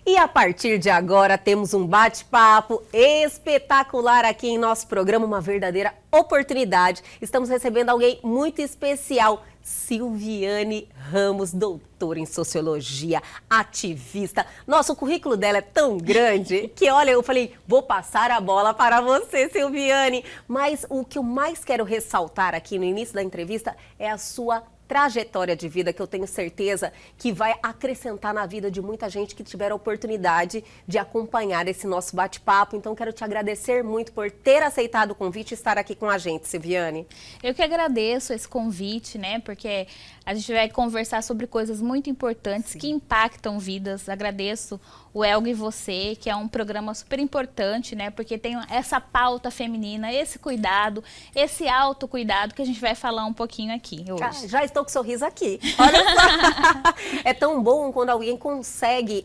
E a partir de agora temos um bate-papo espetacular aqui em nosso programa, uma verdadeira oportunidade. Estamos recebendo alguém muito especial, Silviane Ramos, doutora em Sociologia, ativista. Nosso currículo dela é tão grande que, olha, eu falei, vou passar a bola para você, Silviane. Mas o que eu mais quero ressaltar aqui no início da entrevista é a sua trajetória de vida, que eu tenho certeza que vai acrescentar na vida de muita gente que tiver a oportunidade de acompanhar esse nosso bate-papo. Então, quero te agradecer muito por ter aceitado o convite e estar aqui com a gente, Silviane. Eu que agradeço esse convite, né? Porque a gente vai conversar sobre coisas muito importantes que impactam vidas. Agradeço o Elga e Você, que é um programa super importante, né? Porque tem essa pauta feminina, esse cuidado, esse autocuidado que a gente vai falar um pouquinho aqui hoje. Já estou com sorriso aqui. Olha só. É tão bom quando alguém consegue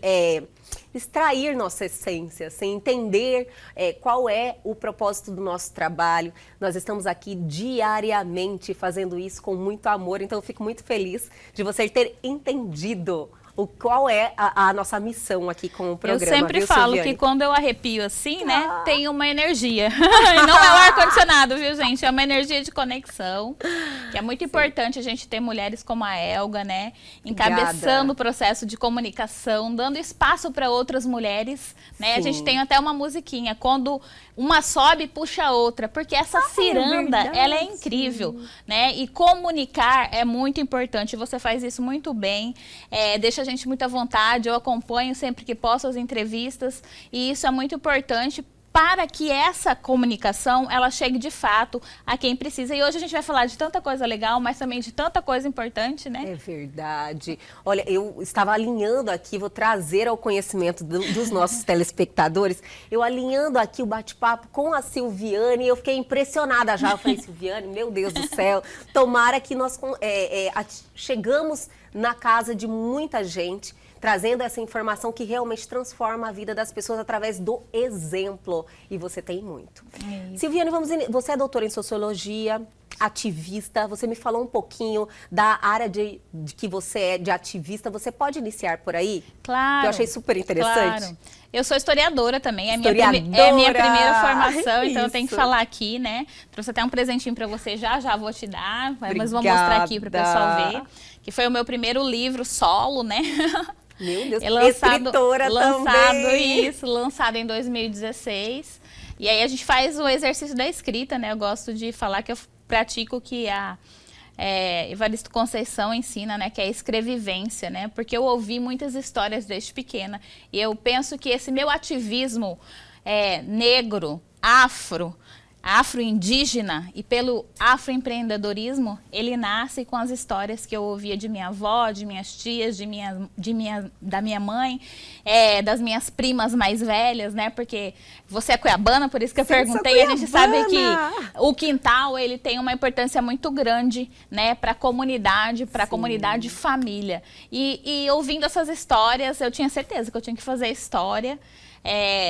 extrair nossa essência, assim, entender qual é o propósito do nosso trabalho. Nós estamos aqui diariamente fazendo isso com muito amor, então eu fico muito feliz de você ter entendido qual é a nossa missão aqui com o programa. Eu sempre falo que quando eu arrepio assim, né, tem uma energia. E não é o ar-condicionado, viu, gente? É uma energia de conexão, que é muito importante a gente ter mulheres como a Elga, né, encabeçando o processo de comunicação, dando espaço para outras mulheres, né? A gente tem até uma musiquinha, quando uma sobe, puxa a outra, porque essa ciranda, ela é incrível, né? E comunicar é muito importante, você faz isso muito bem, deixa a gente muito à vontade, eu acompanho sempre que posso as entrevistas, e isso é muito importante para que essa comunicação, ela chegue de fato a quem precisa. E hoje a gente vai falar de tanta coisa legal, mas também de tanta coisa importante, né? É verdade. Olha, eu estava alinhando aqui, vou trazer ao conhecimento dos nossos telespectadores, eu alinhando aqui o bate-papo com a Silviane, eu fiquei impressionada já. Eu falei, Silviane, meu Deus do céu, tomara que nós chegamos na casa de muita gente, trazendo essa informação que realmente transforma a vida das pessoas através do exemplo. E você tem muito. Silviane, você é doutora em Sociologia, ativista. Você me falou um pouquinho da área de que você é de ativista. Você pode iniciar por aí? Claro. Que eu achei super interessante. Claro. Eu sou historiadora também, é a minha primeira formação, então eu tenho que falar aqui, né? Trouxe até um presentinho para você já vou te dar, mas vou mostrar aqui para o pessoal ver. Que foi o meu primeiro livro solo, né? Meu Deus, escritora também. Lançado em 2016. E aí a gente faz o exercício da escrita, né? Eu gosto de falar que eu pratico o que a Evaristo Conceição ensina, né? Que é a escrevivência, né? Porque eu ouvi muitas histórias desde pequena. E eu penso que esse meu ativismo negro, afro-indígena e pelo afroempreendedorismo, ele nasce com as histórias que eu ouvia de minha avó, de minhas tias, da minha mãe, das minhas primas mais velhas, né? Porque você é cuiabana, por isso que eu perguntei. A gente sabe que o quintal, ele tem uma importância muito grande, né? Para a comunidade, família. E ouvindo essas histórias, eu tinha certeza que eu tinha que fazer história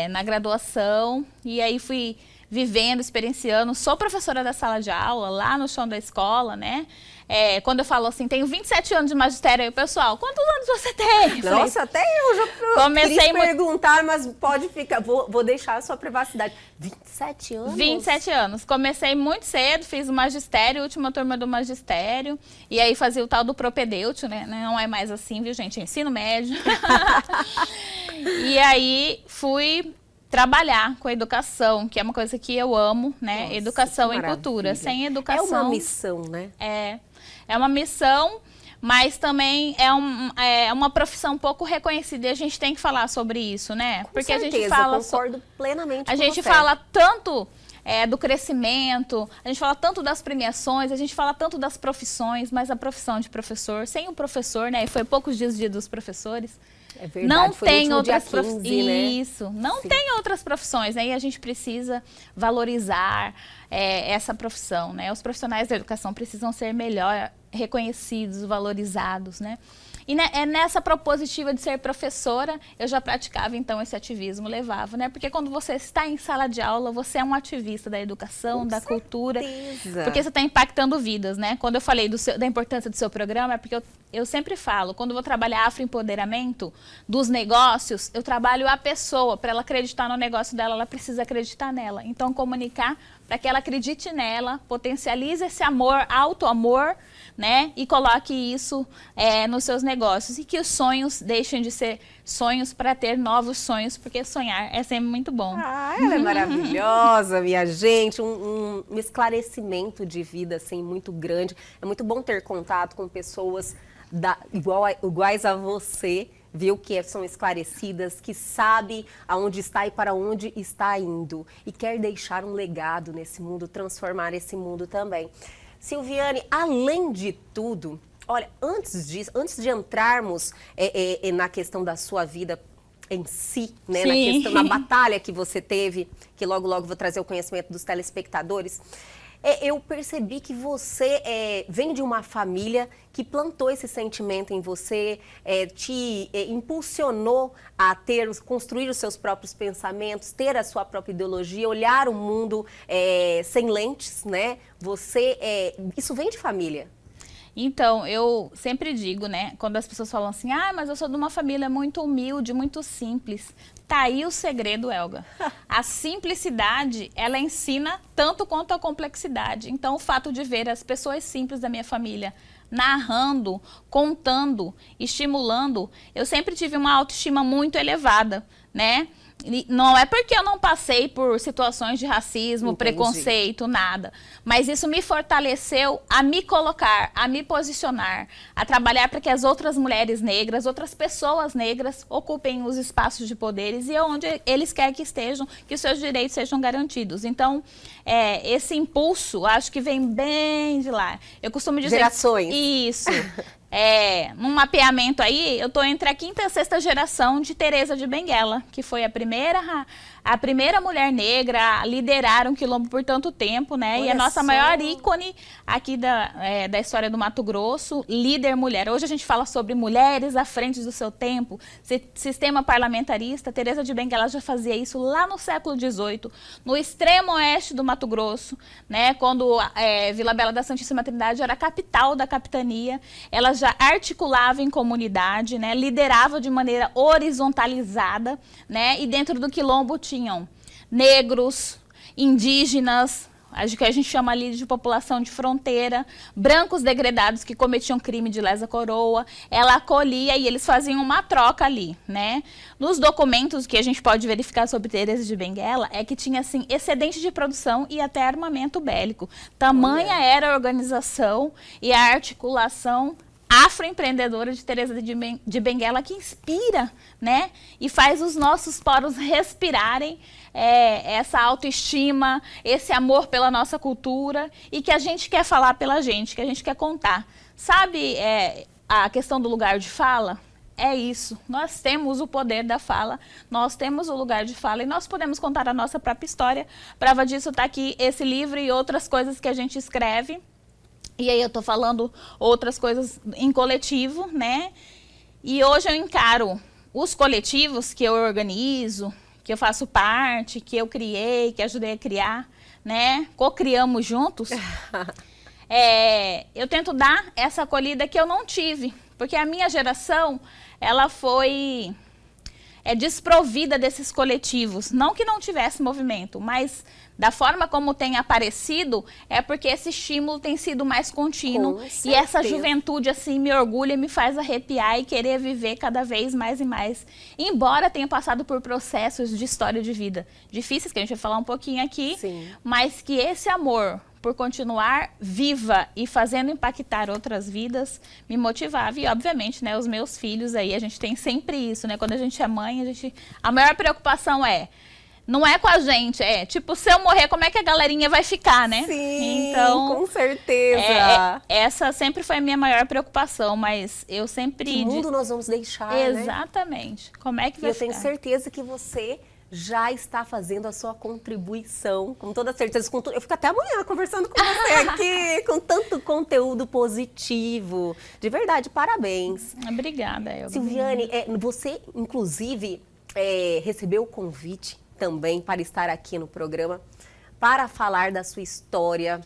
na graduação. E aí fui vivendo, experienciando. Sou professora da sala de aula, lá no chão da escola, né? Quando eu falo assim, tenho 27 anos de magistério, aí o pessoal, quantos anos você tem? Nossa, até eu já queria perguntar, mas pode ficar, vou deixar a sua privacidade. 27 anos? 27 anos. Comecei muito cedo, fiz o magistério, última turma do magistério, e aí fazia o tal do propedêutico, né? Não é mais assim, viu, gente? Ensino médio. E aí fui trabalhar com a educação, que é uma coisa que eu amo, né? Nossa, educação e cultura. Sem educação... É uma missão, né? É uma missão, mas também é uma profissão pouco reconhecida e a gente tem que falar sobre isso, né? Com certeza, a gente fala, concordo plenamente com você. A gente fala tanto do crescimento, a gente fala tanto das premiações, a gente fala tanto das profissões, mas a profissão de professor, sem o professor, né? E foi poucos dias dia dos professores. É verdade, não foi tem no outras profissões, né? Isso, não tem outras profissões, né? E a gente precisa valorizar essa profissão, né? Os profissionais da educação precisam ser melhor reconhecidos, valorizados, né? E nessa propositiva de ser professora, eu já praticava então esse ativismo, levava, né? Porque quando você está em sala de aula, você é um ativista da educação, da cultura, porque você está impactando vidas, né? Quando eu falei da importância do seu programa, é porque eu sempre falo, quando eu vou trabalhar afroempoderamento, dos negócios, eu trabalho a pessoa. Para ela acreditar no negócio dela, ela precisa acreditar nela. Então, comunicar para que ela acredite nela, potencialize esse amor, auto-amor, né? E coloque isso nos seus negócios. E que os sonhos deixem de ser sonhos para ter novos sonhos, porque sonhar é sempre muito bom. Ah, ela é maravilhosa, minha gente. Um esclarecimento de vida, assim, muito grande. É muito bom ter contato com pessoas iguais a você, viu, que são esclarecidas, que sabe aonde está e para onde está indo. E quer deixar um legado nesse mundo, transformar esse mundo também. Silviane, além de tudo, olha, antes de entrarmos na questão da sua vida em si, né, na batalha que você teve, que logo vou trazer o conhecimento dos telespectadores, eu percebi que você vem de uma família que plantou esse sentimento em você, te impulsionou a construir os seus próprios pensamentos, ter a sua própria ideologia, olhar o mundo sem lentes, né? Isso vem de família. Então, eu sempre digo, né, quando as pessoas falam assim, mas eu sou de uma família muito humilde, muito simples. Tá aí o segredo, Elga. A simplicidade, ela ensina tanto quanto a complexidade. Então, o fato de ver as pessoas simples da minha família narrando, contando, estimulando, eu sempre tive uma autoestima muito elevada, né? Não é porque eu não passei por situações de racismo, preconceito, nada. Mas isso me fortaleceu a me colocar, a me posicionar, a trabalhar para que as outras mulheres negras, outras pessoas negras ocupem os espaços de poderes e onde eles querem que estejam, que os seus direitos sejam garantidos. Então, esse impulso, acho que vem bem de lá. Eu costumo dizer... Gerações. Isso. Num mapeamento aí, eu estou entre a 5ª e a 6ª geração de Teresa de Benguela, que foi a primeira mulher negra a liderar um quilombo por tanto tempo, né? Olha, e a nossa maior ícone aqui da história do Mato Grosso, líder mulher. Hoje a gente fala sobre mulheres à frente do seu tempo, sistema parlamentarista. Teresa de Benguela já fazia isso lá no século XVIII, no extremo oeste do Mato Grosso, né? Quando Vila Bela da Santíssima Trindade era a capital da capitania. Ela já articulava em comunidade, né? Liderava de maneira horizontalizada, né? E dentro do quilombo tinham negros, indígenas, acho que a gente chama ali de população de fronteira, brancos degredados que cometiam crime de lesa coroa. Ela acolhia e eles faziam uma troca ali, né? Nos documentos que a gente pode verificar sobre Teresa de Benguela é que tinha, assim, excedente de produção e até armamento bélico. Tamanha era a organização e a articulação afroempreendedora de Teresa de Benguela, que inspira, né? E faz os nossos poros respirarem essa autoestima, esse amor pela nossa cultura e que a gente quer falar pela gente, que a gente quer contar. Sabe a questão do lugar de fala? É isso, nós temos o poder da fala, nós temos o lugar de fala e nós podemos contar a nossa própria história. Prova disso está aqui esse livro e outras coisas que a gente escreve. E aí eu tô falando outras coisas em coletivo, né? E hoje eu encaro os coletivos que eu organizo, que eu faço parte, que eu criei, que ajudei a criar, né? Co-criamos juntos. Eu tento dar essa acolhida que eu não tive, porque a minha geração, ela foi desprovida desses coletivos. Não que não tivesse movimento, mas da forma como tem aparecido, é porque esse estímulo tem sido mais contínuo. E essa juventude, assim, me orgulha, me faz arrepiar e querer viver cada vez mais e mais. Embora tenha passado por processos de história de vida difíceis, que a gente vai falar um pouquinho aqui, mas que esse amor por continuar viva e fazendo impactar outras vidas, me motivava. E, obviamente, né, os meus filhos aí, a gente tem sempre isso, né? Quando a gente é mãe, a maior preocupação não é com a gente, tipo, se eu morrer, como é que a galerinha vai ficar, né? Sim, então, com certeza. Essa sempre foi a minha maior preocupação, mas eu sempre... Que mundo nós vamos deixar, Exatamente. Né? Como é que vai ficar? Eu tenho certeza que você já está fazendo a sua contribuição, com toda certeza. Eu fico até amanhã conversando com você aqui, com tanto conteúdo positivo. De verdade, parabéns. Obrigada, Elga. Silviane, você, inclusive, recebeu o convite também para estar aqui no programa, para falar da sua história,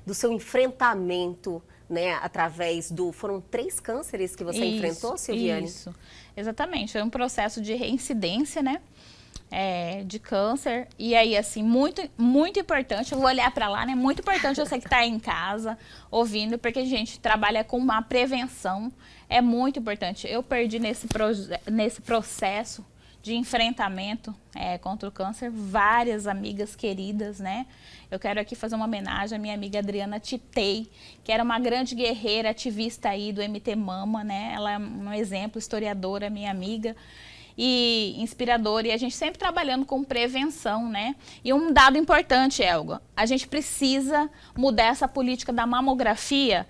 do seu enfrentamento né, através do... Foram 3 cânceres que você enfrentou, Silviane? Isso, exatamente. Foi um processo de reincidência, né? De câncer. E aí, assim, muito, muito importante. Eu vou olhar para lá, né? Muito importante você que está em casa ouvindo, porque a gente trabalha com uma prevenção. É muito importante. Eu perdi nesse processo de enfrentamento contra o câncer várias amigas queridas, né? Eu quero aqui fazer uma homenagem à minha amiga Adriana Titei, que era uma grande guerreira, ativista aí do MT Mama, né? Ela é um exemplo, historiadora, minha amiga e inspiradora, e a gente sempre trabalhando com prevenção, né? E um dado importante, Elga, a gente precisa mudar essa política da mamografia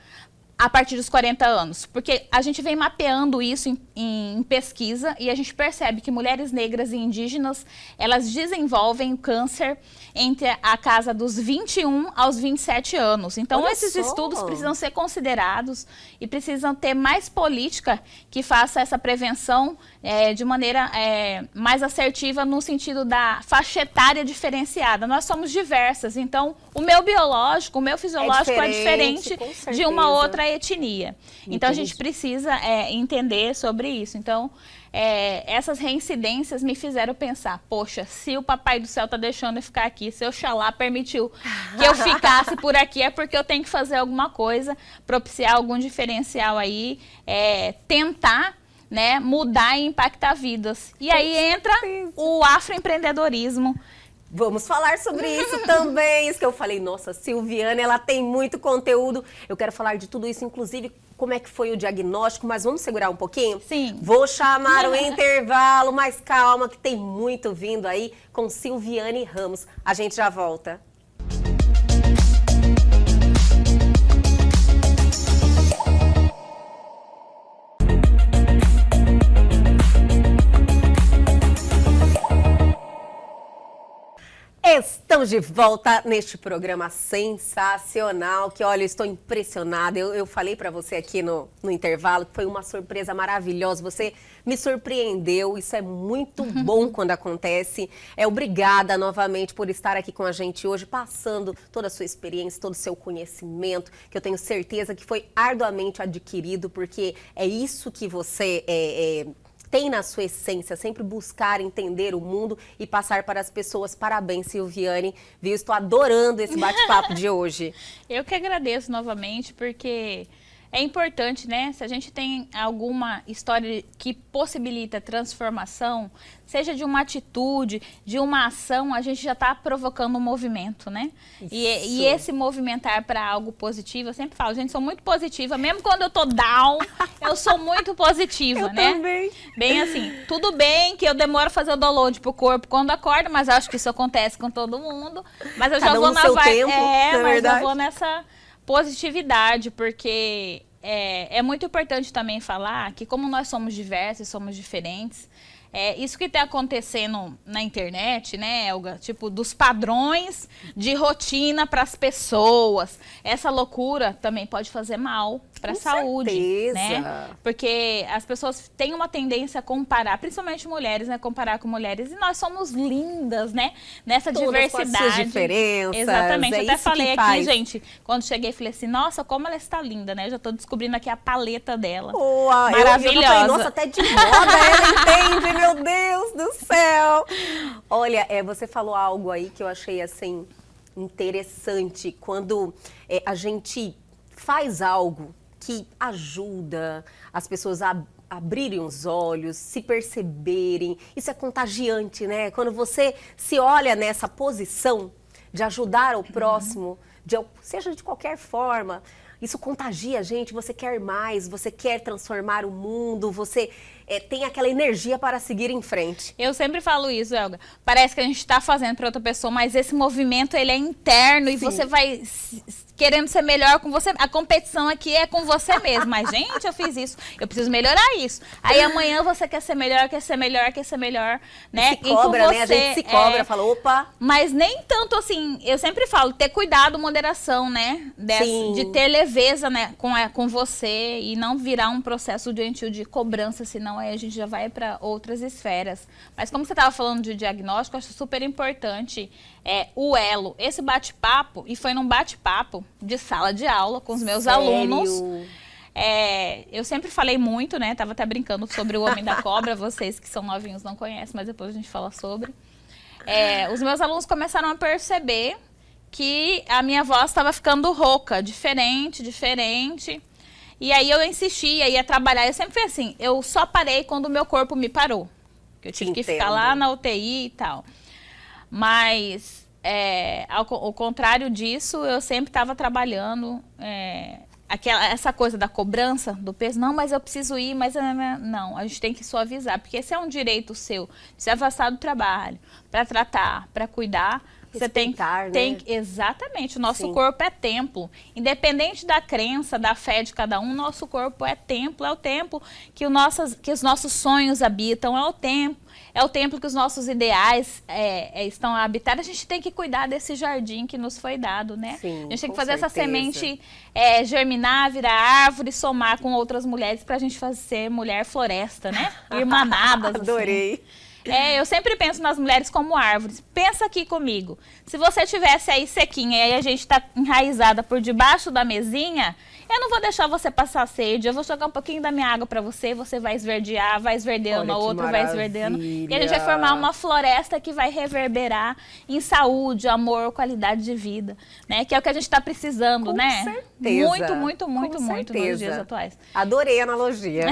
a partir dos 40 anos, porque a gente vem mapeando isso em pesquisa e a gente percebe que mulheres negras e indígenas, elas desenvolvem o câncer entre a casa dos 21 aos 27 anos. Então, Olha esses só. estudos precisam ser considerados e precisam ter mais política que faça essa prevenção de maneira mais assertiva no sentido da faixa etária diferenciada. Nós somos diversas, então o meu biológico, o meu fisiológico é diferente de uma outra etnia. Então a gente precisa entender sobre isso. Então essas reincidências me fizeram pensar, poxa, se o Papai do Céu tá deixando eu ficar aqui, se Oxalá permitiu que eu ficasse por aqui, é porque eu tenho que fazer alguma coisa, propiciar algum diferencial aí, tentar, né, mudar e impactar vidas. E aí entra o afroempreendedorismo. Vamos falar sobre isso também. Isso que eu falei, nossa, Silviane, ela tem muito conteúdo. Eu quero falar de tudo isso, inclusive como é que foi o diagnóstico, mas vamos segurar um pouquinho? Sim. Vou chamar o intervalo, mas calma, que tem muito vindo aí com Silviane Ramos. A gente já volta. Estamos de volta neste programa sensacional, que olha, eu estou impressionada. Eu falei para você aqui no intervalo que foi uma surpresa maravilhosa. Você me surpreendeu, isso é muito bom quando acontece. Obrigada novamente por estar aqui com a gente hoje, passando toda a sua experiência, todo o seu conhecimento, que eu tenho certeza que foi arduamente adquirido, porque é isso que você tem na sua essência, sempre buscar entender o mundo e passar para as pessoas. Parabéns, Silviane, viu? Estou adorando esse bate-papo de hoje. Eu que agradeço novamente, porque é importante, né? Se a gente tem alguma história que possibilita transformação, seja de uma atitude, de uma ação, a gente já está provocando um movimento, né? E esse movimentar para algo positivo, eu sempre falo, gente, sou muito positiva, mesmo quando eu tô down, eu sou muito positiva, eu né? Também. Bem assim, tudo bem que eu demoro a fazer o download pro corpo quando acordo, mas acho que isso acontece com todo mundo. Mas eu já vou na vibe, mas eu vou nessa positividade, porque é muito importante também falar que como nós somos diversos, somos diferentes, isso que está acontecendo na internet, né, Elga? Tipo, dos padrões de rotina para as pessoas. Essa loucura também pode fazer mal para a saúde, certeza, né? Porque as pessoas têm uma tendência a comparar, principalmente mulheres, né? Comparar com mulheres. E nós somos lindas, né? Nessa todas diversidade. Com as suas diferenças. Exatamente. Eu até falei aqui, faz. gente, quando cheguei, falei assim, nossa, como ela está linda, né? Já estou descobrindo aqui a paleta dela. Boa, maravilhosa. Eu falei, nossa, até de moda ela entende, meu Deus do céu. Olha, você falou algo aí que eu achei, assim, interessante. Quando a gente faz algo que ajuda as pessoas a abrirem os olhos, se perceberem. Isso é contagiante, né? Quando você se olha nessa posição de ajudar o próximo, seja de qualquer forma, isso contagia a gente. Você quer mais, você quer transformar o mundo, você tem aquela energia para seguir em frente. Eu sempre falo isso, Elga. Parece que a gente está fazendo para outra pessoa, mas esse movimento, ele é interno. Sim. E você vai querendo ser melhor com você. A competição aqui é com você mesmo. Mas, gente, eu fiz isso. Eu preciso melhorar isso. Aí amanhã você quer ser melhor, quer ser melhor, quer ser melhor, né? Se cobra, né? A gente se cobra, fala, opa. Mas nem tanto assim, eu sempre falo, ter cuidado, moderação, né? De ter leveza, né, com você e não virar um processo doentio de cobrança, senão aí a gente já vai para outras esferas. Mas como você estava falando de diagnóstico, eu acho super importante o elo. Esse bate-papo, e foi num bate-papo de sala de aula com os meus alunos. Eu sempre falei muito, né? Tava até brincando sobre o Homem da Cobra, vocês que são novinhos não conhecem, mas depois a gente fala sobre. Os meus alunos começaram a perceber que a minha voz estava ficando rouca, diferente. E aí eu insistia, ia trabalhar. Eu sempre fui assim, eu só parei quando o meu corpo me parou. Eu tive que ficar lá na UTI e tal. Mas, ao contrário disso, eu sempre estava trabalhando. Essa coisa da cobrança, do peso, não, mas eu preciso ir, mas não, a gente tem que suavizar, porque esse é um direito seu, de se afastar do trabalho, para tratar, para cuidar. Respeitar, você tem, exatamente, o nosso corpo é templo, independente da crença, da fé de cada um, nosso corpo é o templo que os nossos sonhos habitam, é o templo que os nossos ideais estão a habitar. A gente tem que cuidar desse jardim que nos foi dado, né? Sim, a gente tem que fazer essa semente germinar, virar árvore, somar com outras mulheres para a gente ser mulher floresta, né? Irmanadas. Adorei. Assim. Eu sempre penso nas mulheres como árvores. Pensa aqui comigo. Se você tivesse aí sequinha e a gente tá enraizada por debaixo da mesinha, eu não vou deixar você passar sede. Eu vou jogar um pouquinho da minha água para você vai esverdear, vai esverdeando, a outra vai esverdeando. E a gente vai formar uma floresta que vai reverberar em saúde, amor, qualidade de vida, né? Que é o que a gente está precisando, com né? Certeza. Muito nos dias atuais. Adorei a analogia.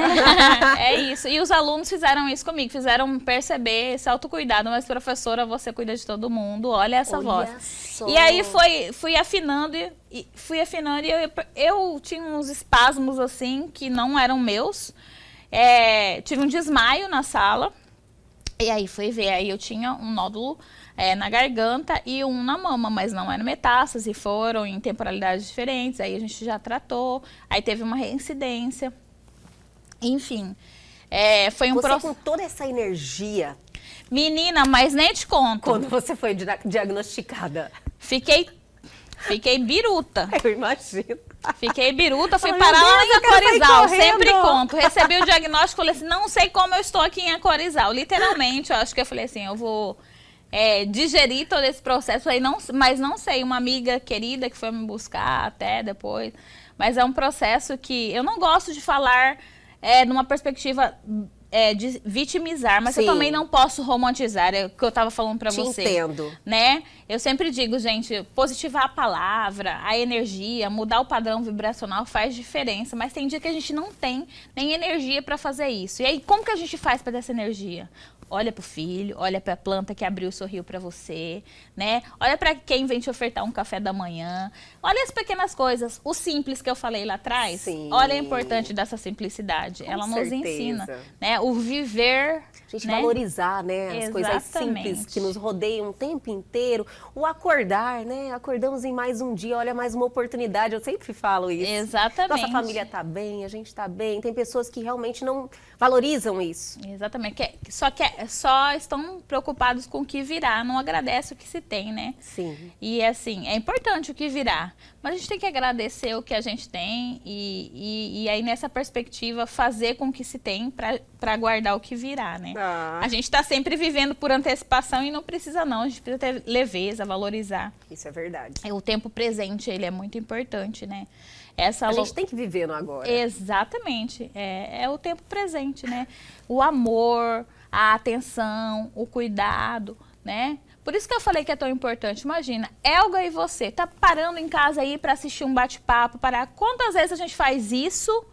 É isso. E os alunos fizeram isso comigo, fizeram perceber esse autocuidado. Mas, professora, você cuida de todo mundo, olha essa voz. Só. E aí fui afinando e eu tinha uns espasmos assim que não eram meus. Tive um desmaio na sala. E aí fui ver, aí eu tinha um nódulo na garganta e um na mama, mas não era metástase, foram em temporalidades diferentes, aí a gente já tratou, aí teve uma reincidência, enfim, foi um processo. Você com toda essa energia... Menina, mas nem te conto. Quando você foi diagnosticada? Fiquei biruta. Eu imagino. Fiquei biruta, fui parar lá em Acorizal, sempre conto. Recebi o diagnóstico, falei assim, não sei como eu estou aqui em Acorizal. Literalmente, eu acho que eu falei assim, eu vou digerir todo esse processo aí, mas não sei, uma amiga querida que foi me buscar até depois. Mas é um processo que eu não gosto de falar numa perspectiva... de vitimizar, mas eu também não posso romantizar, é o que eu estava falando para você. Entendo. Né? Eu sempre digo, gente, positivar a palavra, a energia, mudar o padrão vibracional faz diferença, mas tem dia que a gente não tem nem energia para fazer isso. E aí, como que a gente faz para ter essa energia? Olha pro filho, olha pra planta que abriu o sorriso pra você, né? Olha pra quem vem te ofertar um café da manhã. Olha as pequenas coisas, o simples que eu falei lá atrás. Sim. Olha a importância dessa simplicidade. Ela nos ensina, né? O viver, a gente valorizar, né? As coisas simples que nos rodeiam o tempo inteiro. O acordar, né? Acordamos em mais um dia, olha, mais uma oportunidade. Eu sempre falo isso. Exatamente. Nossa família tá bem, a gente tá bem. Tem pessoas que realmente não valorizam isso. Exatamente. Só estão preocupados com o que virá, não agradece o que se tem, né? Sim. E assim, é importante o que virá, mas a gente tem que agradecer o que a gente tem e aí nessa perspectiva fazer com o que se tem para guardar o que virá, né? A gente está sempre vivendo por antecipação e não precisa não, a gente precisa ter leveza, valorizar. Isso é verdade. O tempo presente, ele é muito importante, né? A gente tem que viver no agora. Exatamente, é o tempo presente, né? O amor, a atenção, o cuidado, né? Por isso que eu falei que é tão importante. Imagina, Elga e você, tá parando em casa aí para assistir um bate-papo, quantas vezes a gente faz isso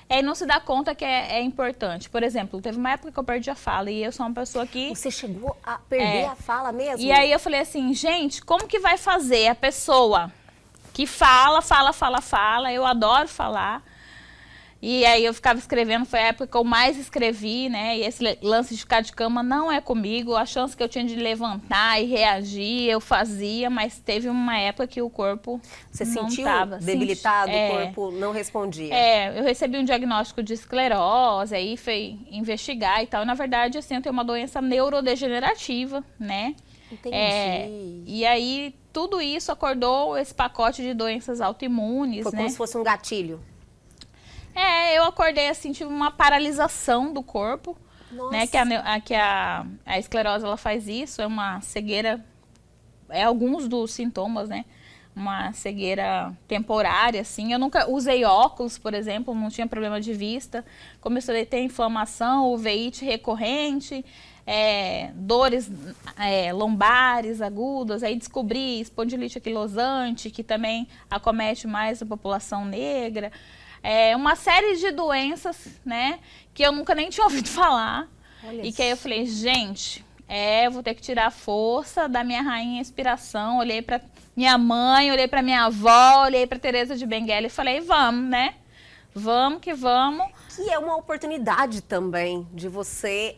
e não se dá conta que é importante? Por exemplo, teve uma época que eu perdi a fala e eu sou uma pessoa que... Você chegou a perder a fala mesmo? E aí eu falei assim, gente, como que vai fazer a pessoa que fala, eu adoro falar. E aí eu ficava escrevendo, foi a época que eu mais escrevi, né? E esse lance de ficar de cama não é comigo. A chance que eu tinha de levantar e reagir, eu fazia, mas teve uma época que o corpo Você não sentiu tava. debilitado, o corpo não respondia? Eu recebi um diagnóstico de esclerose, aí fui investigar e tal. Na verdade, assim, eu tenho uma doença neurodegenerativa, né? Entendi. E aí tudo isso acordou esse pacote de doenças autoimunes, Foi né? como se fosse um gatilho. Eu acordei assim, tive uma paralisação do corpo, Nossa. né? Que a esclerose, ela faz isso, é uma cegueira, alguns dos sintomas, né? Uma cegueira temporária, assim. Eu nunca usei óculos, por exemplo, não tinha problema de vista. Comecei a ter inflamação, uveíte recorrente, dores lombares agudas. Aí descobri espondilite anquilosante, que também acomete mais a população negra. Uma série de doenças, né, que eu nunca nem tinha ouvido falar. Olha E que aí eu falei, gente, eu vou ter que tirar a força da minha rainha inspiração. Olhei para minha mãe, olhei para minha avó, olhei para Teresa de Benguela e falei, vamos, né? Vamos que vamos. Que é uma oportunidade também de você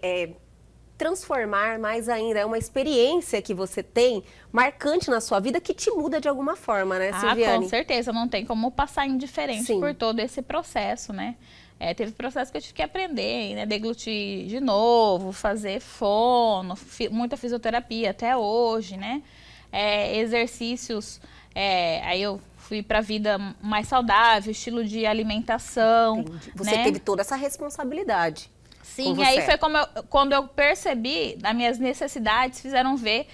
transformar mais ainda. É uma experiência que você tem marcante na sua vida que te muda de alguma forma, né, Silviane? Com certeza, não tem como passar indiferente Sim. por todo esse processo, né? Teve processo que eu tive que aprender, né? Deglutir de novo, fazer fono, muita fisioterapia até hoje, né? Exercícios, aí eu fui para a vida mais saudável, estilo de alimentação. Entendi. Você né? teve toda essa responsabilidade. Sim, com e aí você. foi quando eu percebi, as minhas necessidades fizeram ver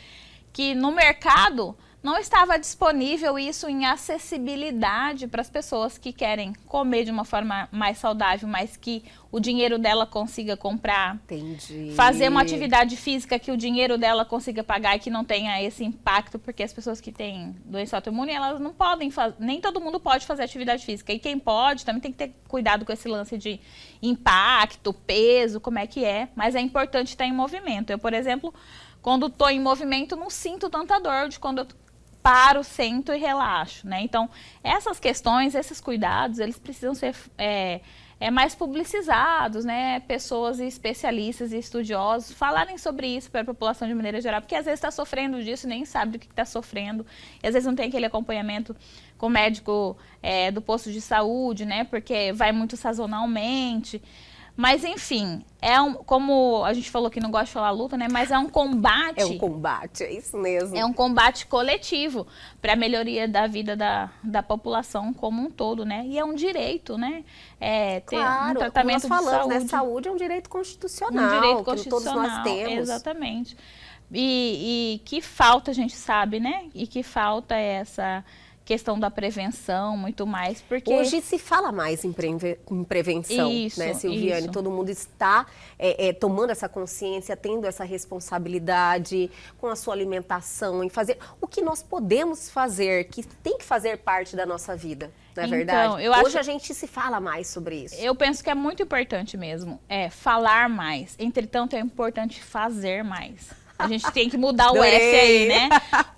que no mercado não estava disponível isso em acessibilidade para as pessoas que querem comer de uma forma mais saudável, mas que o dinheiro dela consiga comprar. Entendi. Fazer uma atividade física que o dinheiro dela consiga pagar e que não tenha esse impacto, porque as pessoas que têm doença autoimune, elas não podem fazer, nem todo mundo pode fazer atividade física. E quem pode, também tem que ter cuidado com esse lance de impacto, peso, como é que é. Mas é importante estar em movimento. Eu, por exemplo, quando estou em movimento, não sinto tanta dor de quando eu paro, sento e relaxo, né? Então, essas questões, esses cuidados, eles precisam ser mais publicizados, né? Pessoas especialistas e estudiosos falarem sobre isso para a população de maneira geral, porque às vezes está sofrendo disso e nem sabe do que está sofrendo, e às vezes não tem aquele acompanhamento com o médico do posto de saúde, né? Porque vai muito sazonalmente. Mas, enfim, como a gente falou que não gosta de falar luta, né? Mas é um combate. É um combate, é isso mesmo. É um combate coletivo para a melhoria da vida da população como um todo, né? E é um direito, né? Ter um tratamento como nós falamos, de saúde. né? Saúde é um direito constitucional. Um direito que constitucional, todos nós temos. Exatamente. E que falta, a gente sabe, né? E que falta essa questão da prevenção, muito mais, porque... Hoje se fala mais em prevenção, Isso, né, Silviane? isso. Todo mundo está tomando essa consciência, tendo essa responsabilidade com a sua alimentação, em fazer o que nós podemos fazer, que tem que fazer parte da nossa vida, não é Então, verdade? eu Hoje acho... a gente se fala mais sobre isso. Eu penso que é muito importante mesmo, falar mais. Entretanto, é importante fazer mais. A gente tem que mudar o F aí, né?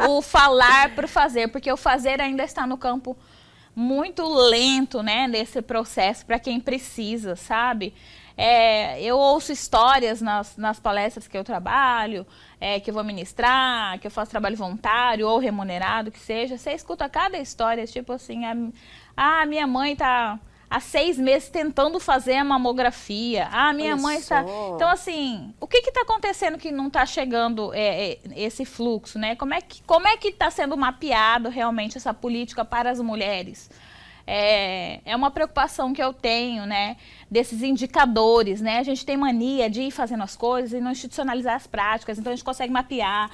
O falar para o fazer, porque o fazer ainda está no campo muito lento, né? Nesse processo, para quem precisa, sabe? Eu ouço histórias nas palestras que eu trabalho, que eu vou ministrar, que eu faço trabalho voluntário ou remunerado, que seja. Você escuta cada história, tipo assim, minha mãe tá há 6 meses tentando fazer a mamografia. Minha mãe está... Então, assim, o que está acontecendo que não está chegando esse fluxo, né? Como é que está sendo mapeado realmente essa política para as mulheres? É uma preocupação que eu tenho, né? Desses indicadores, né? A gente tem mania de ir fazendo as coisas e não institucionalizar as práticas. Então, a gente consegue mapear,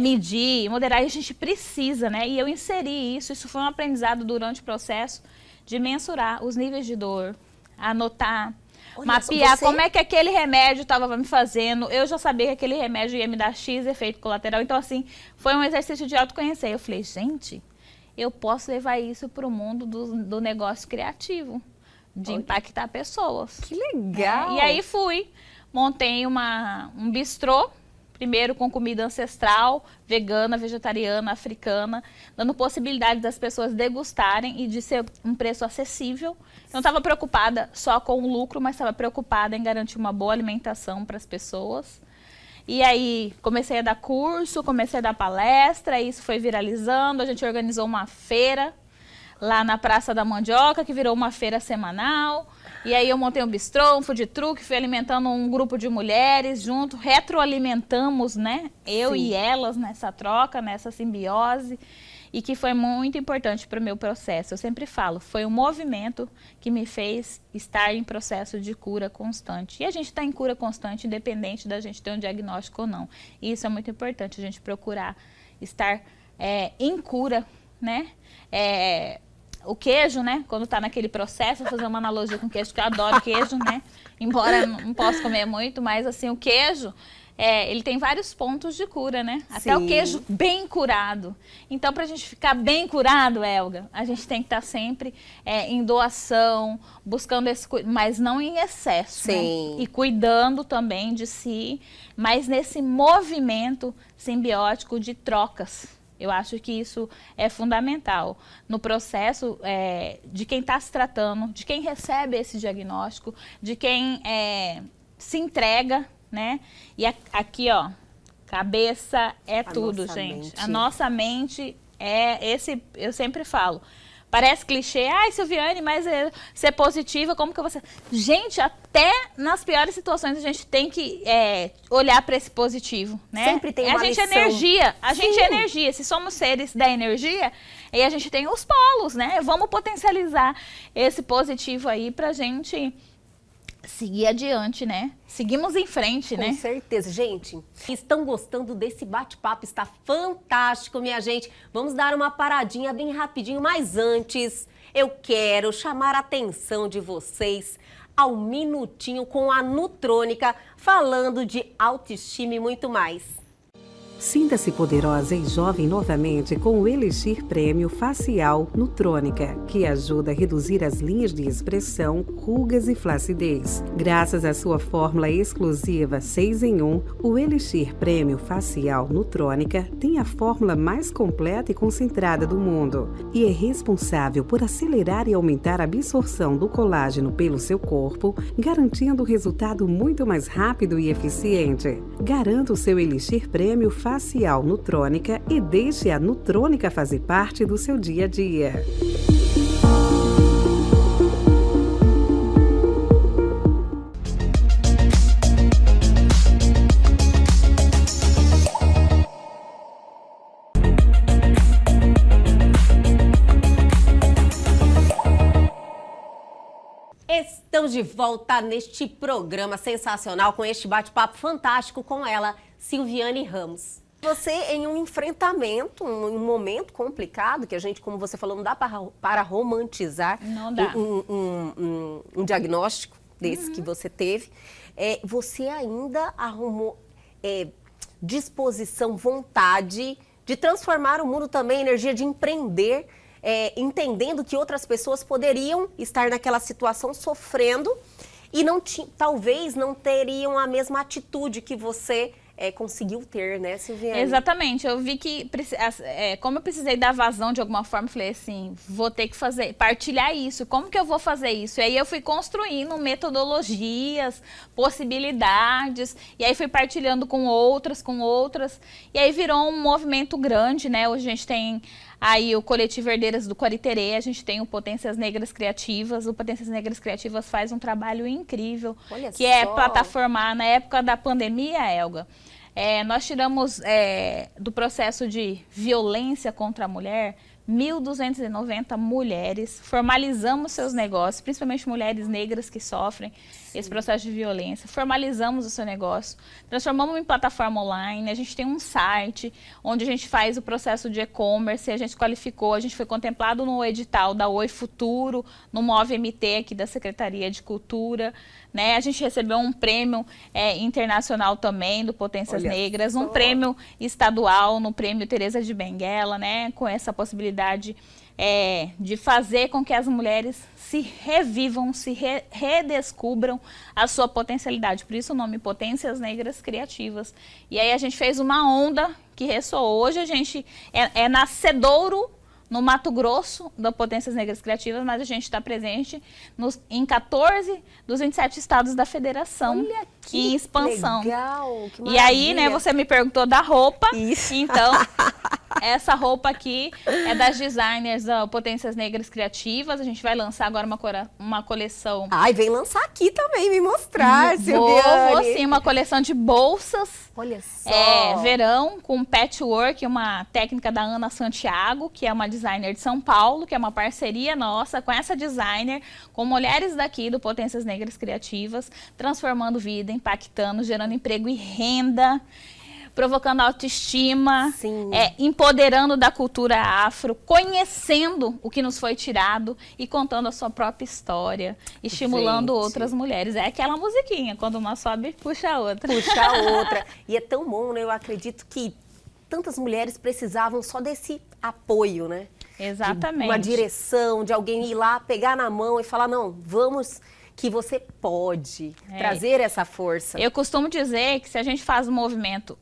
medir, moderar. E a gente precisa, né? E eu inseri isso. Isso foi um aprendizado durante o processo de mensurar os níveis de dor, anotar, mapear como é que aquele remédio estava me fazendo. Eu já sabia que aquele remédio ia me dar X efeito colateral. Então, assim, foi um exercício de autoconhecer. Eu falei, gente, eu posso levar isso para o mundo do negócio criativo, de impactar pessoas. Que legal! E aí montei um bistrô, primeiro com comida ancestral, vegana, vegetariana, africana, dando possibilidade das pessoas degustarem e de ser um preço acessível. Eu não estava preocupada só com o lucro, mas estava preocupada em garantir uma boa alimentação para as pessoas. E aí comecei a dar curso, comecei a dar palestra, isso foi viralizando, a gente organizou uma feira lá na Praça da Mandioca, que virou uma feira semanal. E aí eu montei um bistrô, um food truck, fui alimentando um grupo de mulheres junto, retroalimentamos, né? Eu e elas nessa troca, nessa simbiose. e que foi muito importante para o meu processo. Eu sempre falo, foi um movimento que me fez estar em processo de cura constante. E a gente está em cura constante, independente da gente ter um diagnóstico ou não. E isso é muito importante, a gente procurar estar em cura, né? O queijo, né? Quando está naquele processo, vou fazer uma analogia com queijo, que eu adoro queijo, né? Embora não possa comer muito, mas assim, o queijo... ele tem vários pontos de cura, né? Até o queijo bem curado. Então, para a gente ficar bem curado, Elga, a gente tem que estar sempre em doação, buscando mas não em excesso, né? E cuidando também de si, mas nesse movimento simbiótico de trocas. Eu acho que isso é fundamental no processo de quem está se tratando, de quem recebe esse diagnóstico, de quem se entrega, né? E aqui, ó, cabeça é tudo, gente. A nossa mente eu sempre falo, parece clichê, ai, Silviane, mas ser positiva, como que eu vou ser? Gente, até nas piores situações a gente tem que olhar para esse positivo, né? Sempre tem uma lição. A gente é energia, se somos seres da energia, e a gente tem os polos, né? Vamos potencializar esse positivo aí pra gente seguir adiante, né? Seguimos em frente, né? Com certeza. Gente, estão gostando desse bate-papo? Está fantástico, minha gente. Vamos dar uma paradinha bem rapidinho, mas antes eu quero chamar a atenção de vocês ao Minutinho com a Nutrônica, falando de autoestima e muito mais. Sinta-se poderosa e jovem novamente com o Elixir Prêmio Facial Nutrônica, que ajuda a reduzir as linhas de expressão, rugas e flacidez. Graças à sua fórmula exclusiva 6 em 1, o Elixir Prêmio Facial Nutrônica tem a fórmula mais completa e concentrada do mundo e é responsável por acelerar e aumentar a absorção do colágeno pelo seu corpo, garantindo um resultado muito mais rápido e eficiente. Garanta o seu Elixir Prêmio Facial Nutrônica e deixe a Nutrônica fazer parte do seu dia a dia. Estamos de volta neste programa sensacional com este bate-papo fantástico com ela, Silviane Ramos. Você em um enfrentamento, um momento complicado, que a gente, como você falou, não dá para romantizar. Não dá. Um diagnóstico desse que você teve. Você ainda arrumou disposição, vontade de transformar o mundo também, energia de empreender, entendendo que outras pessoas poderiam estar naquela situação sofrendo e talvez não teriam a mesma atitude que você conseguiu ter, né, Silviane? Exatamente. Eu vi que, como eu precisei dar vazão de alguma forma, falei assim, vou ter que partilhar isso. Como que eu vou fazer isso? E aí eu fui construindo metodologias, possibilidades, e aí fui partilhando com outras, e aí virou um movimento grande, né? Hoje a gente tem aí o Coletivo Herdeiras do Quariterê, a gente tem o Potências Negras Criativas. O Potências Negras Criativas faz um trabalho incrível, que é plataformar. Na época da pandemia, Elga, nós tiramos do processo de violência contra a mulher 1.290 mulheres, formalizamos seus negócios, principalmente mulheres negras que sofrem esse processo de violência, formalizamos o seu negócio, transformamos em plataforma online, a gente tem um site onde a gente faz o processo de e-commerce, a gente qualificou, a gente foi contemplado no edital da Oi Futuro, no MOVMT aqui da Secretaria de Cultura, né? A gente recebeu um prêmio internacional também do Potências Negras, um prêmio estadual no prêmio Teresa de Benguela, né? Com essa possibilidade de fazer com que as mulheres se revivam, se redescubram a sua potencialidade. Por isso o nome Potências Negras Criativas. E aí a gente fez uma onda que ressoou. Hoje a gente é nascedouro no Mato Grosso, da Potências Negras Criativas, mas a gente está presente em 14 dos 27 estados da federação. Olha que em expansão. Legal, que e aí, né, você me perguntou da roupa. Isso. Então, Essa roupa aqui é das designers da Potências Negras Criativas. A gente vai lançar agora uma coleção. Ai, vem lançar aqui também, me mostrar, Silviane. Vou sim, uma coleção de bolsas. Olha só. Verão, com patchwork, uma técnica da Ana Santiago, que é uma designer de São Paulo, que é uma parceria nossa com essa designer, com mulheres daqui do Potências Negras Criativas, transformando vida, impactando, gerando emprego e renda, provocando autoestima, empoderando da cultura afro, conhecendo o que nos foi tirado e contando a sua própria história, estimulando outras mulheres. É aquela musiquinha, quando uma sobe, puxa a outra. Puxa a outra. E é tão bom, né? Eu acredito que tantas mulheres precisavam só desse apoio, né? Exatamente. De uma direção, de alguém ir lá, pegar na mão e falar, não, vamos... que você pode trazer essa força. Eu costumo dizer que se a gente faz um movimento,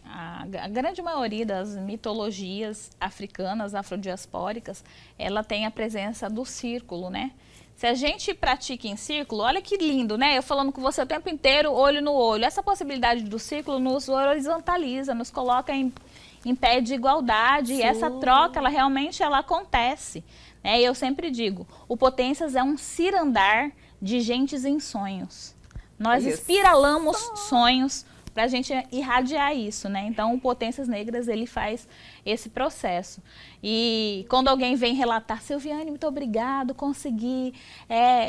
a grande maioria das mitologias africanas, afrodiaspóricas, ela tem a presença do círculo, né? Se a gente pratica em círculo, olha que lindo, né? Eu falando com você o tempo inteiro, olho no olho. Essa possibilidade do círculo nos horizontaliza, nos coloca em pé de igualdade. E essa troca, ela realmente acontece. Eu sempre digo, o Potências é um cirandar de gentes em sonhos. Nós espiralamos sonhos para a gente irradiar isso, né? Então, o Potências Negras, ele faz esse processo. E quando alguém vem relatar, Silviane, muito obrigado, consegui,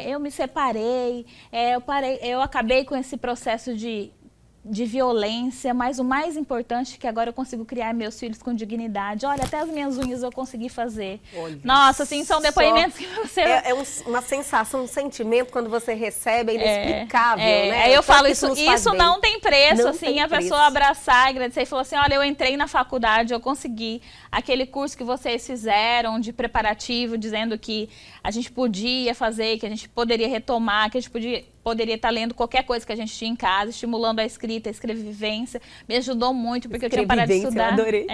eu me separei, eu acabei com esse processo de violência, mas o mais importante é que agora eu consigo criar meus filhos com dignidade. Olha, até as minhas unhas eu consegui fazer. Olha, nossa, assim, são depoimentos que você... uma sensação, um sentimento quando você recebe, inexplicável, né? Aí eu falo, isso não tem preço, não assim, tem a pessoa abraçar, agradecer e falar assim, olha, eu entrei na faculdade, eu consegui aquele curso que vocês fizeram de preparativo, dizendo que a gente podia fazer, que a gente poderia retomar, que a gente poderia estar lendo qualquer coisa que a gente tinha em casa, estimulando a escrita, a escrevivência. Me ajudou muito, porque eu tinha parado de estudar. Eu adorei.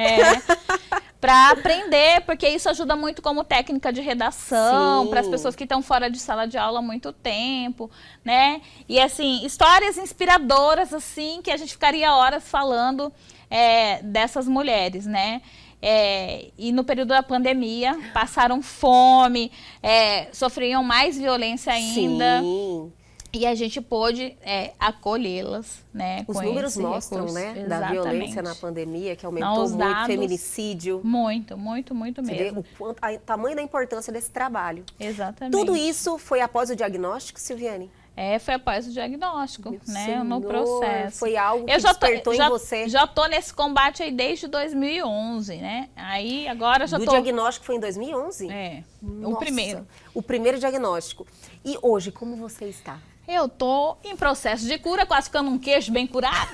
Para aprender, porque isso ajuda muito como técnica de redação, para as pessoas que estão fora de sala de aula há muito tempo, né? E assim, histórias inspiradoras, assim, que a gente ficaria horas falando dessas mulheres, né? E no período da pandemia, passaram fome, sofriam mais violência ainda. Sim. E a gente pôde acolhê-las, né? Os números mostram, né? Da violência na pandemia, que aumentou muito, feminicídio. Muito mesmo. Você vê o tamanho da importância desse trabalho. Exatamente. Tudo isso foi após o diagnóstico, Silviane? Foi após o diagnóstico, né? No processo. Foi algo que despertou em você. Já tô nesse combate aí desde 2011, né? Aí agora já tô... O diagnóstico foi em 2011? Nossa, o primeiro. O primeiro diagnóstico. E hoje, como você está? Eu tô em processo de cura, quase ficando um queijo bem curado.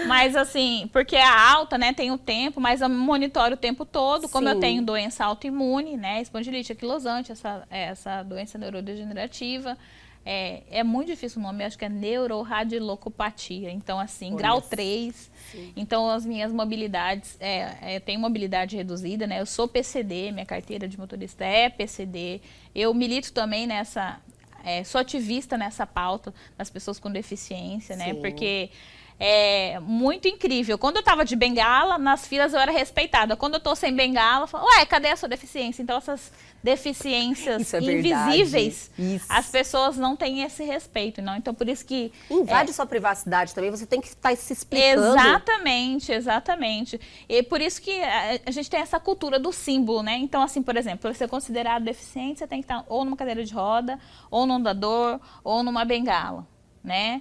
Mas assim, porque a alta, né, tem o tempo, mas eu monitoro o tempo todo. Como eu tenho doença autoimune, né, espondilite anquilosante, essa doença neurodegenerativa. É muito difícil o nome, acho que é neuroradilocopatia. Então, assim, grau 3. Então, as minhas mobilidades, eu tenho mobilidade reduzida, né? Eu sou PCD, minha carteira de motorista é PCD. Eu milito também sou ativista nessa pauta das pessoas com deficiência, né? Porque é muito incrível. Quando eu tava de bengala, nas filas eu era respeitada. Quando eu tô sem bengala, eu falo, ué, cadê a sua deficiência? Então, essas deficiências invisíveis, as pessoas não têm esse respeito, não. Então, por isso que... Invade sua privacidade também, você tem que estar se explicando. Exatamente. E por isso que a gente tem essa cultura do símbolo, né? Então, assim, por exemplo, para ser considerado deficiente, você tem que estar ou numa cadeira de roda, ou num andador, ou numa bengala, né?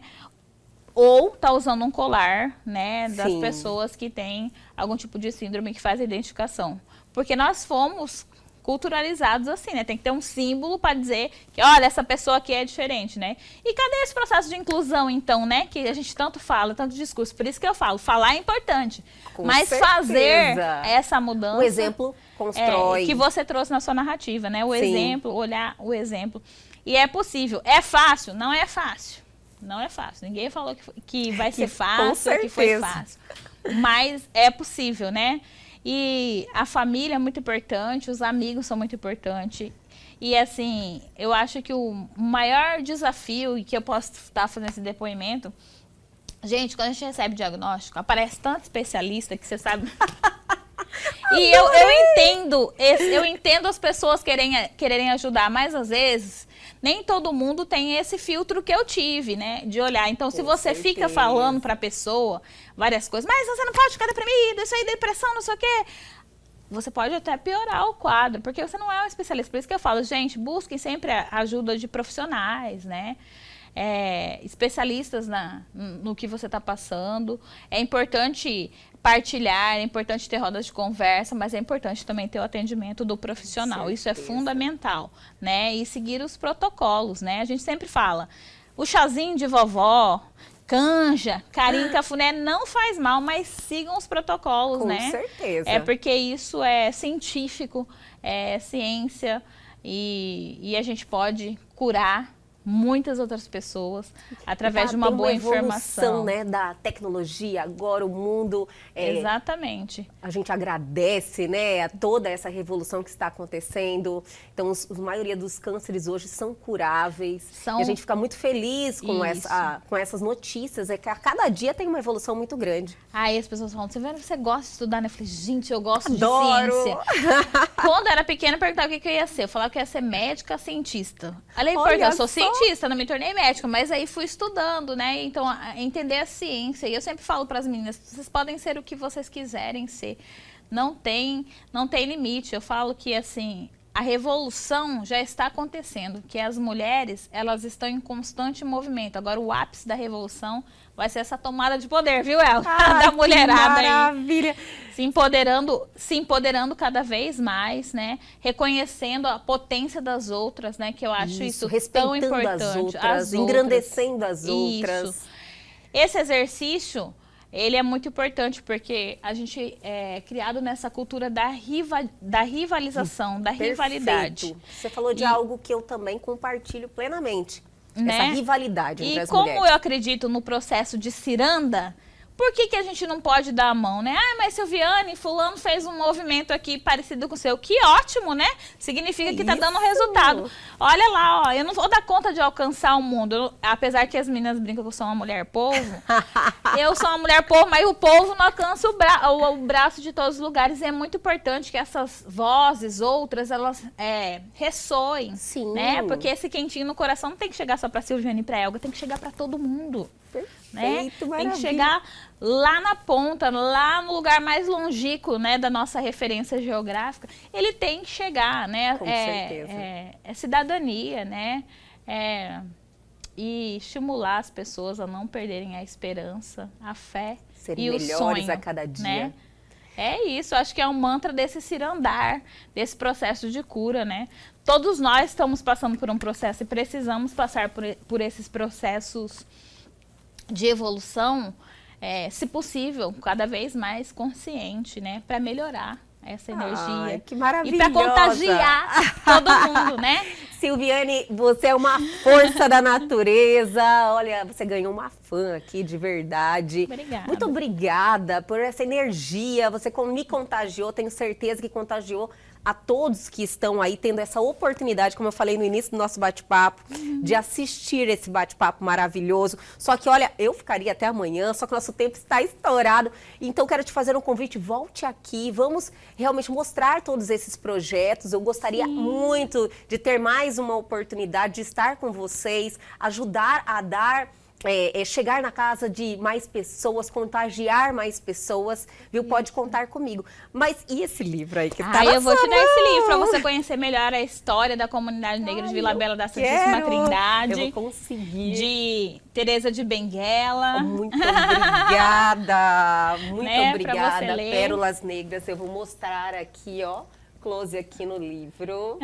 Ou tá usando um colar, né, das pessoas que têm algum tipo de síndrome que faz a identificação. Porque nós fomos culturalizados assim, né? Tem que ter um símbolo para dizer que, olha, essa pessoa aqui é diferente, né? E cadê esse processo de inclusão, então, né? Que a gente tanto fala, tanto discurso. Por isso que eu falo, falar é importante. Mas fazer essa mudança... O exemplo constrói. Que você trouxe na sua narrativa, né? O exemplo, olhar o exemplo. E é possível. É fácil? Não é fácil. Não é fácil. Ninguém falou que vai ser fácil, que foi fácil. Mas é possível, né? E a família é muito importante, os amigos são muito importantes. E assim, eu acho que o maior desafio, e que eu posso estar fazendo esse depoimento, Gente, quando a gente recebe diagnóstico, aparece tanto especialista que você sabe... E eu entendo as pessoas quererem ajudar, mas às vezes nem todo mundo tem esse filtro que eu tive, né? De olhar. Então, se você fica falando pra pessoa várias coisas, mas você não pode ficar deprimida, isso aí, depressão, não sei o quê. Você pode até piorar o quadro, porque você não é um especialista. Por isso que eu falo, gente, busquem sempre a ajuda de profissionais, né? Especialistas no que você está passando. É importante partilhar, é importante ter rodas de conversa, mas é importante também ter o atendimento do profissional. Isso é fundamental, né? E seguir os protocolos, né? A gente sempre fala, o chazinho de vovó, canja, carinho, cafuné, não faz mal, mas sigam os protocolos, né? Com certeza. É porque isso é científico, é ciência, e a gente pode curar muitas outras pessoas através de uma boa informação, né, da tecnologia. Agora o mundo exatamente. A gente agradece, né, a toda essa revolução que está acontecendo. Então, a maioria dos cânceres hoje são curáveis. E a gente fica muito feliz com essas notícias. É que a cada dia tem uma evolução muito grande. Aí as pessoas falam, você gosta de estudar, né? Eu falei, gente, eu gosto Adoro. de ciência. Quando eu era pequena, eu perguntava o que eu ia ser. Eu falava que ia ser médica, cientista. Olha, eu sou cientista, não me tornei médica, mas aí fui estudando, né? Então, entender a ciência. E eu sempre falo para as meninas, vocês podem ser o que vocês quiserem ser. Não tem limite. Eu falo que, assim, a revolução já está acontecendo, que as mulheres, elas estão em constante movimento. Agora, o ápice da revolução vai ser essa tomada de poder, viu, Ela? Da mulherada aí. Maravilha! Se empoderando cada vez mais, né? Reconhecendo a potência das outras, né? Que eu acho isso tão importante. As outras, engrandecendo as outras. Isso. Esse exercício, ele é muito importante porque a gente é criado nessa cultura da rivalização, da rivalidade. Você falou de algo que eu também compartilho plenamente. Né? Essa rivalidade entre as mulheres. E como eu acredito no processo de ciranda, por que a gente não pode dar a mão, né? Ah, mas Silviane, fulano fez um movimento aqui parecido com o seu. Que ótimo, né? Significa que tá dando resultado. Olha lá, ó, eu não vou dar conta de alcançar o mundo. Apesar que as meninas brincam que eu sou uma mulher povo. Eu sou uma mulher povo, mas o povo não alcança o braço de todos os lugares. E é muito importante que essas vozes, outras, elas ressoem. Sim. Né? Porque esse quentinho no coração não tem que chegar só pra Silviane e pra Elga, tem que chegar pra todo mundo. Perfeito, né? Tem que chegar lá na ponta, lá no lugar mais longínquo, né, da nossa referência geográfica. Ele tem que chegar, né? Com certeza. É cidadania, né? E estimular as pessoas a não perderem a esperança, a fé serem e o melhores sonho, a cada dia. Né? É isso, acho que é um mantra desse cirandar, desse processo de cura, né? Todos nós estamos passando por um processo e precisamos passar por esses processos de evolução, se possível, cada vez mais consciente, né? Para melhorar essa energia. Ai, que maravilhosa! E para contagiar todo mundo, né? Silviane, você é uma força da natureza. Olha, você ganhou uma fã aqui, de verdade. Obrigada. Muito obrigada por essa energia. Você me contagiou, tenho certeza que contagiou a todos que estão aí tendo essa oportunidade, como eu falei no início do nosso bate-papo, de assistir esse bate-papo maravilhoso. Só que, olha, eu ficaria até amanhã, só que o nosso tempo está estourado. Então, quero te fazer um convite, volte aqui, vamos realmente mostrar todos esses projetos. Eu gostaria muito de ter mais uma oportunidade de estar com vocês, ajudar a dar... chegar na casa de mais pessoas, contagiar mais pessoas, viu? Pode contar comigo. Mas e esse livro aí que tá na eu vou sua te dar esse mão? livro para você conhecer melhor a história da comunidade negra de Vila Bela da Santíssima Trindade. Eu vou conseguir. De Teresa de Benguela. Muito obrigada. Muito Né, obrigada. pra você ler. Pérolas Negras. Eu vou mostrar aqui, ó. Close aqui no livro.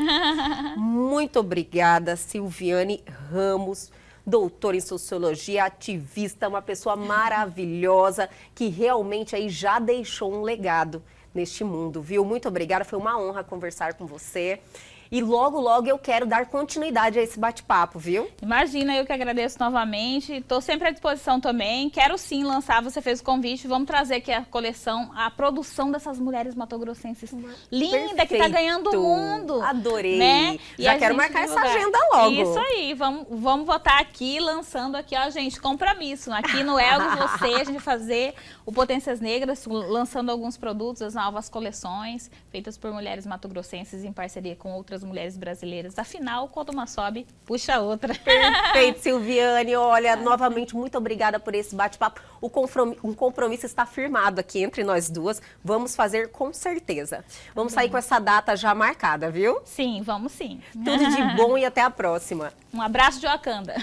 Muito obrigada, Silviane Ramos. Doutora em Sociologia, ativista, uma pessoa maravilhosa que realmente aí já deixou um legado neste mundo, viu? Muito obrigada, foi uma honra conversar com você. E logo, logo eu quero dar continuidade a esse bate-papo, viu? Imagina, eu que agradeço novamente. Estou sempre à disposição também. Quero sim lançar, você fez o convite. Vamos trazer aqui a coleção, a produção dessas mulheres matogrossenses. Linda, que está ganhando o mundo. Adorei. Né? Já quero marcar essa agenda logo. Isso aí, vamos votar aqui, lançando aqui, ó, gente, compromisso. Aqui no Elgos Você, a gente vai fazer o Potências Negras, lançando alguns produtos, as novas coleções, feitas por mulheres matogrossenses em parceria com outras mulheres brasileiras. Afinal, quando uma sobe, puxa a outra. Perfeito, Silviane. Olha, novamente, muito obrigada por esse bate-papo. Um compromisso está firmado aqui entre nós duas. Vamos fazer com certeza. Vamos sair com essa data já marcada, viu? Sim, vamos sim. Tudo de bom e até a próxima. Um abraço de Wakanda.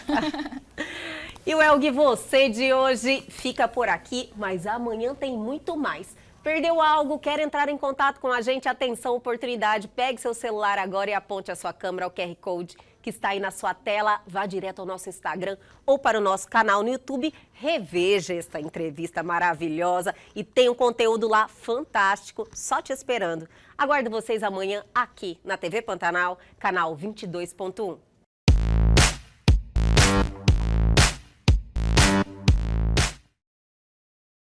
E o Elgue Você de hoje fica por aqui, mas amanhã tem muito mais. Perdeu algo? Quer entrar em contato com a gente? Atenção, oportunidade. Pegue seu celular agora e aponte a sua câmera ao QR Code que está aí na sua tela. Vá direto ao nosso Instagram ou para o nosso canal no YouTube. Reveja esta entrevista maravilhosa e tem um conteúdo lá fantástico só te esperando. Aguardo vocês amanhã aqui na TV Pantanal, canal 22.1.